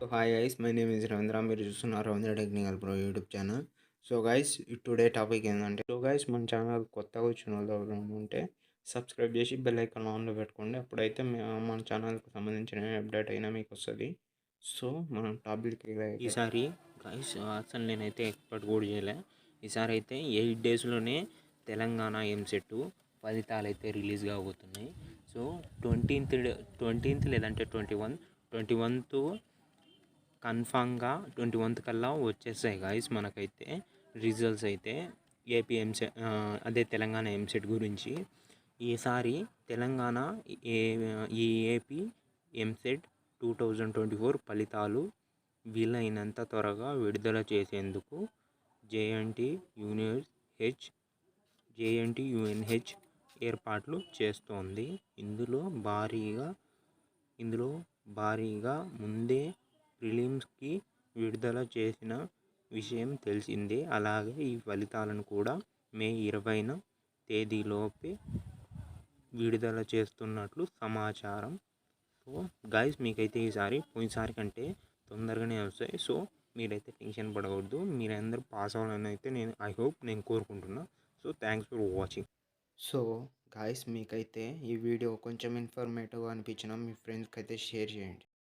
So hi guys, my name is Ravindra. మీరు చూస్తున్నారు Ravindra technical pro YouTube channel. So guys today topic ఏంటంటే guys మన channel కొత్తగా వచ్చిన వాళ్ళు ఎవరైనా ఉంటే సబ్స్క్రైబ్ చేసి బెల్ ఐకాన్ ఆన్లో పెట్టుకోండి. అప్పుడైతే మన ఛానల్కి సంబంధించిన అప్డేట్ అయినా మీకు వస్తుంది. సో మనం టాపిక్ ఈసారి గైస్ అసలు నేనైతే ఎక్స్పెక్ట్ కూడా చేయలే. ఈసారి అయితే 8 డేస్లోనే తెలంగాణ ఎంసెట్ ఫలితాలు అయితే రిలీజ్ కాబోతున్నాయి. సో 20th లేదంటే 21th కన్ఫామ్గా 21th కల్లా వచ్చేస్తాయి గాయస్ మనకైతే రిజల్ట్స్ అయితే ఏపీ ఎంసెట్ అదే తెలంగాణ ఎంసెట్ గురించి. ఈసారి తెలంగాణ ఈ ఏపీ ఎంసెట్ 2024 ఫలితాలు వీలైనంత త్వరగా విడుదల చేసేందుకు జేఎన్టీయూఎన్హెచ్ ఏర్పాట్లు చేస్తోంది. ఇందులో భారీగా ముందే ప్రిలిమ్స్కి విడుదల చేసిన విషయం తెలిసిందే. అలాగే ఈ ఫలితాలను కూడా మే 20న తేదీలోపే విడుదల చేస్తున్నట్లు సమాచారం. సో గైస్ మీకైతే ఈసారి పోయినసారి కంటే తొందరగానే వస్తాయి. సో మీరైతే టెన్షన్ పడవద్దు. మీరందరూ పాస్ అవ్వాలని అయితే నేను కోరుకుంటున్నా. So thanks for watching. So guys మీకైతే ఈ వీడియో కొంచెం ఇన్ఫర్మేటివ్ అనిపించిన మీ ఫ్రెండ్స్కి అయితే షేర్ చేయండి.